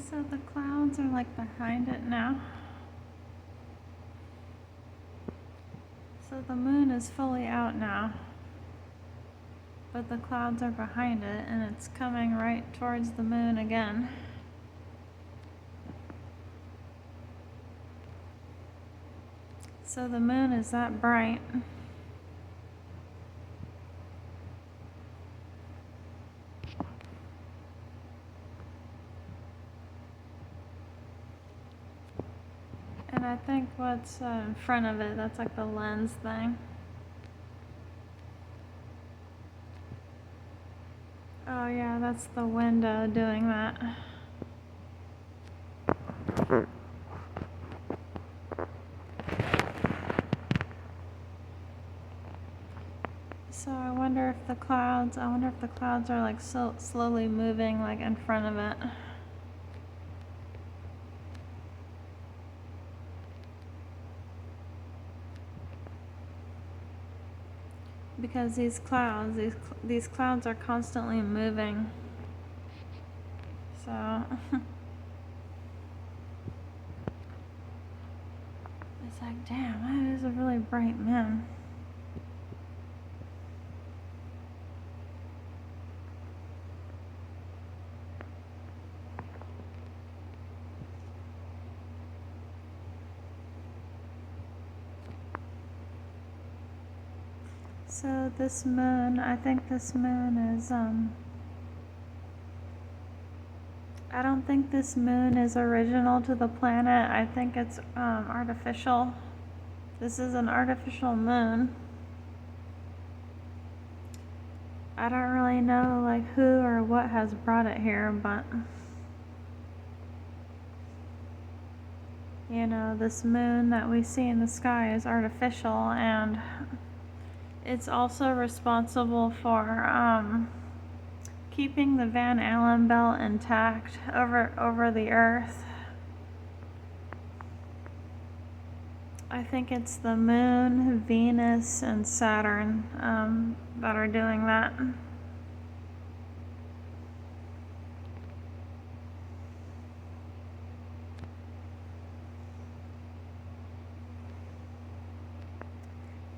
so the clouds are like behind it now. So the moon is fully out now, but the clouds are behind it and it's coming right towards the moon again. So the moon is that bright. And I think what's in front of it, that's like the lens thing. Oh yeah, that's the window doing that. So I wonder if the clouds are like so slowly moving like in front of it. Because these clouds are constantly moving. So it's like, damn, that is a really bright moon. So this moon, I think this moon is, I don't think this moon is original to the planet. I think it's artificial. This is an artificial moon. I don't really know like who or what has brought it here, but you know, this moon that we see in the sky is artificial, and it's also responsible for keeping the Van Allen belt intact over the Earth. I think it's the Moon, Venus, and Saturn that are doing that.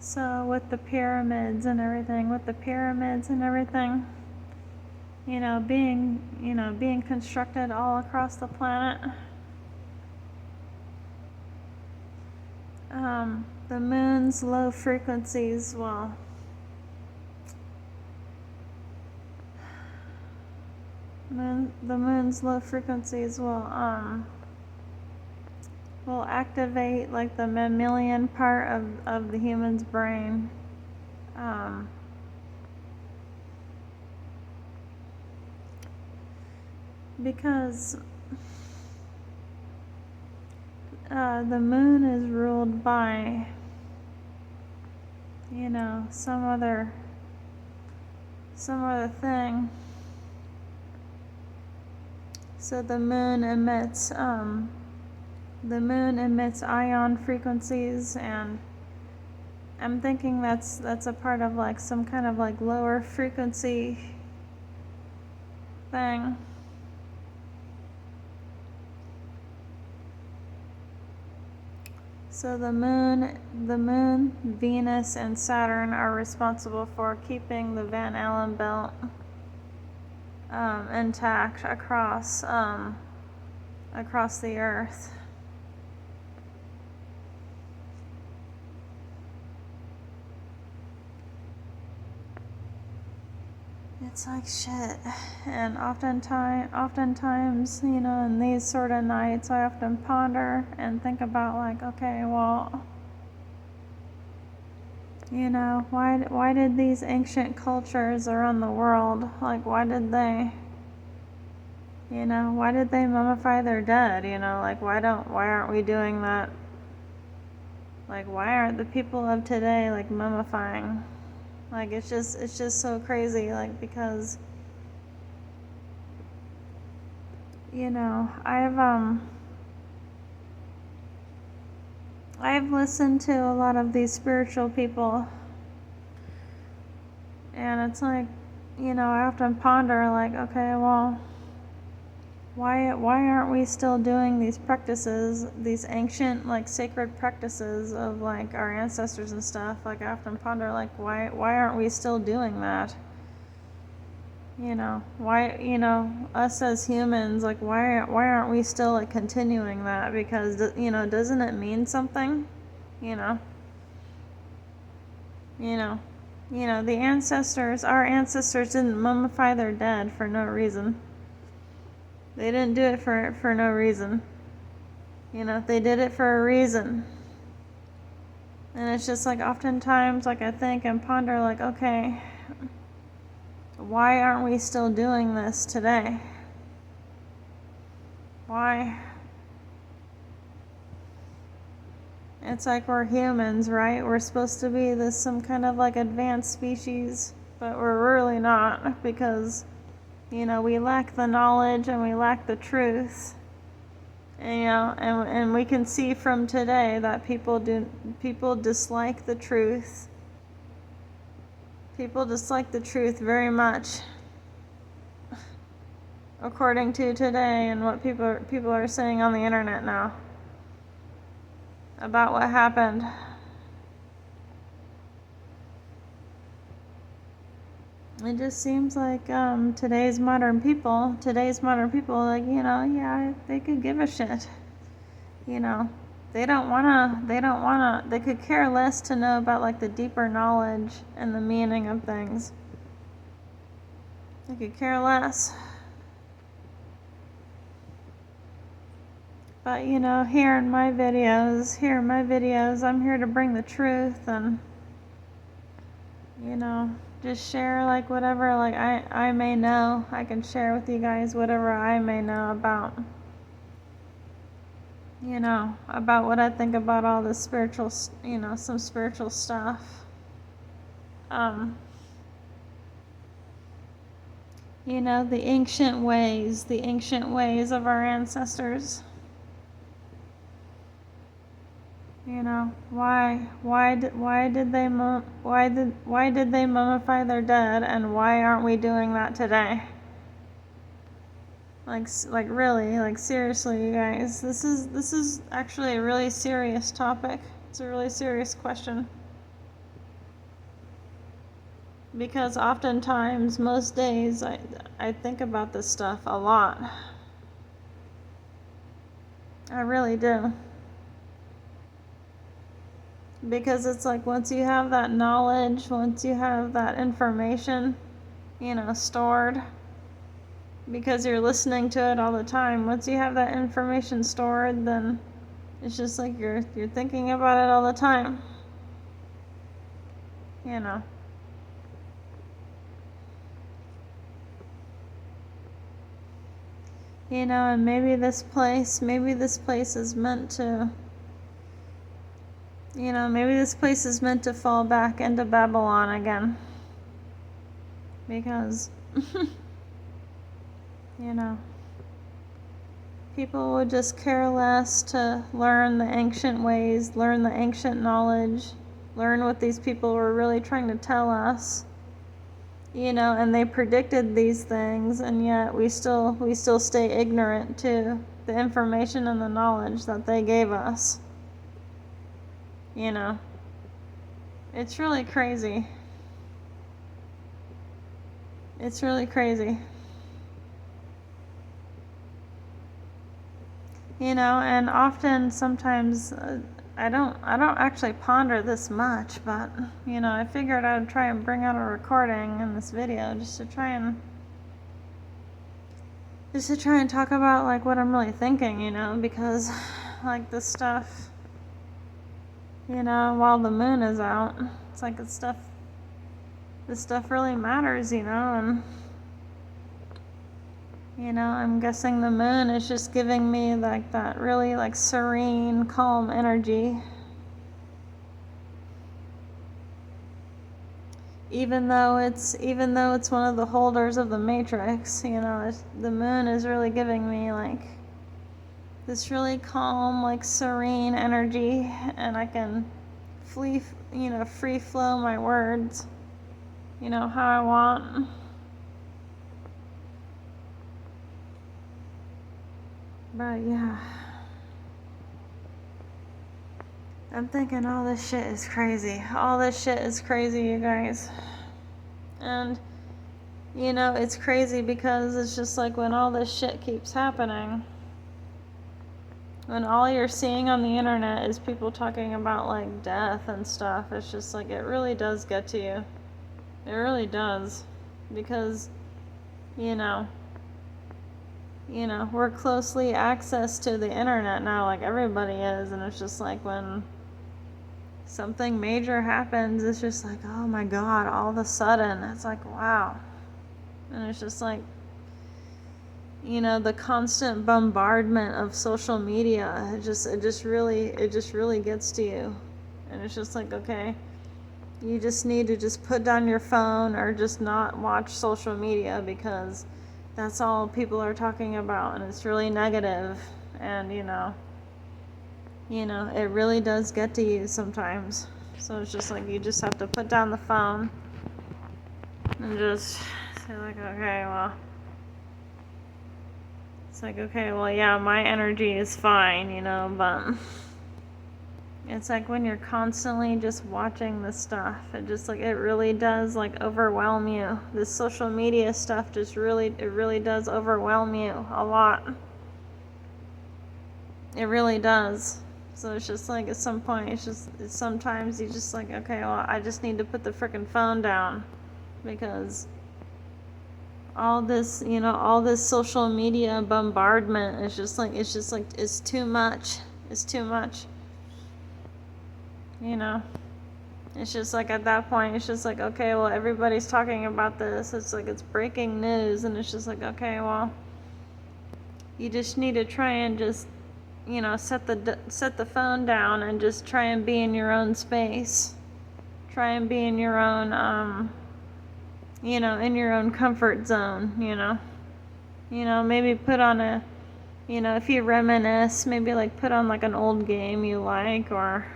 So with the pyramids and everything, being constructed all across the planet. The moon's low frequencies will activate like the mammalian part of the human's brain. Because the moon is ruled by, some other thing. So the moon emits ion frequencies, and I'm thinking that's a part of like some kind of like lower frequency thing. So the moon, Venus, and Saturn are responsible for keeping the Van Allen belt intact across the Earth. It's like shit, and oftentimes, in these sort of nights, I often ponder and think about like, okay, well, why did these ancient cultures around the world, like, why did they mummify their dead? Like, why aren't we doing that? Like, why aren't the people of today like mummifying? Like, it's just so crazy, like, because, I've listened to a lot of these spiritual people, and it's like, I often ponder, like, okay, well, why aren't we still doing these practices, these ancient like sacred practices of like our ancestors and stuff? Like I often ponder like why aren't we still doing that? Why, us as humans, like why aren't we still like continuing that? Because doesn't it mean something? You know. The ancestors, our ancestors didn't mummify their dead for no reason. They didn't do it for no reason. They did it for a reason. And it's just like oftentimes, like I think and ponder, like, okay, why aren't we still doing this today? Why? It's like we're humans, right? We're supposed to be some kind of like advanced species, but we're really not, because, we lack the knowledge and we lack the truth. And we can see from today that people dislike the truth. People dislike the truth very much, according to today and what people are saying on the internet now about what happened. It just seems like today's modern people, like, yeah, they could give a shit. They could care less to know about like the deeper knowledge and the meaning of things. They could care less. But here in my videos, I'm here to bring the truth and just share like whatever like I may know. I can share with you guys whatever I may know about about what I think about all this spiritual, some spiritual stuff. The ancient ways of our ancestors. Why did they mummify their dead, and why aren't we doing that today? Like really, like seriously, you guys, this is actually a really serious topic. It's a really serious question. Because oftentimes, most days, I think about this stuff a lot. I really do. Because it's like once you have that knowledge, once you have that information, stored, because you're listening to it all the time, once you have that information stored, then it's just like you're thinking about it all the time. And maybe this place is meant to, maybe this place is meant to fall back into Babylon again. Because, people would just care less to learn the ancient ways, learn the ancient knowledge, learn what these people were really trying to tell us. And they predicted these things, and yet we still stay ignorant to the information and the knowledge that they gave us. It's really crazy. It's really crazy. And often, sometimes, I don't actually ponder this much, but, I figured I would try and bring out a recording in this video just to try and talk about, like, what I'm really thinking, because, like, this stuff, while the moon is out, it's like this stuff really matters, and, I'm guessing the moon is just giving me, like, that really, like, serene, calm energy. Even though it's one of the holders of the matrix, the moon is really giving me, like, this really calm, like, serene energy, and I can free flow my words, how I want. But yeah, I'm thinking all this shit is crazy. All this shit is crazy, you guys. And, you know, it's crazy because it's just like when all this shit keeps happening, when all you're seeing on the internet is people talking about like death and stuff, it's just like it really does get to you. It really does. Because, you know, we're closely accessed to the internet now, like everybody is, and it's just like when something major happens, it's just like, oh my god, all of a sudden, it's like, wow. And it's just like, the constant bombardment of social media, it just really gets to you. And it's just like, okay, you just need to just put down your phone or just not watch social media because that's all people are talking about, and it's really negative. And it really does get to you sometimes. So it's just like you just have to put down the phone and just say like, okay, well, it's like, okay, well, yeah, my energy is fine, but it's like when you're constantly just watching this stuff, it just like, it really does like overwhelm you. This social media stuff just really does overwhelm you a lot. It really does. So it's just like at some point, sometimes you just like, okay, well, I just need to put the frickin' phone down because all this social media bombardment is just like, it's too much. It's too much. It's just like at that point, it's just like, okay, well, everybody's talking about this. It's like, it's breaking news, and it's just like, okay, well, you just need to try and just, set the phone down and just try and be in your own space. Try and be in your own, in your own comfort zone, maybe put on if you reminisce, maybe like put on like an old game you like, or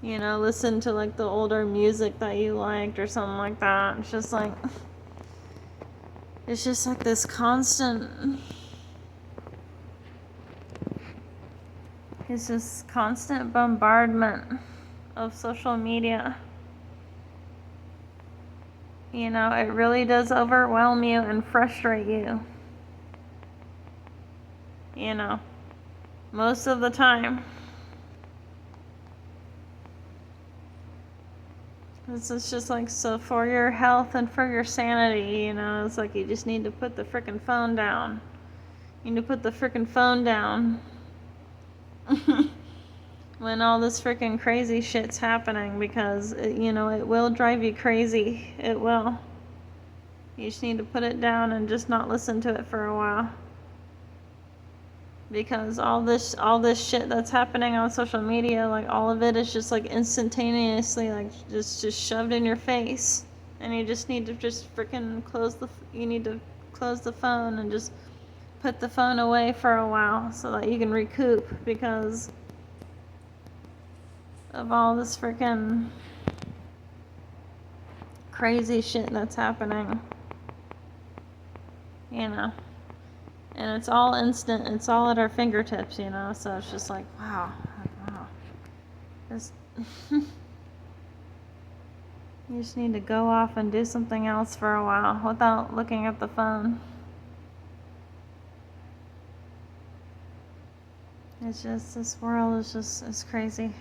listen to like the older music that you liked or something like that. It's just like this constant, bombardment of social media. It really does overwhelm you and frustrate you. Most of the time. It's just like, so for your health and for your sanity, it's like you just need to put the frickin' phone down. You need to put the frickin' phone down. When all this frickin' crazy shit's happening, because, it will drive you crazy. It will. You just need to put it down and just not listen to it for a while. Because all this shit that's happening on social media, like all of it is just like instantaneously like just shoved in your face, and you just need to just freaking close the phone and just put the phone away for a while so that you can recoup, because of all this freaking crazy shit that's happening, And it's all instant. It's all at our fingertips, So it's just like, wow. Just you just need to go off and do something else for a while without looking at the phone. It's just, this world is crazy.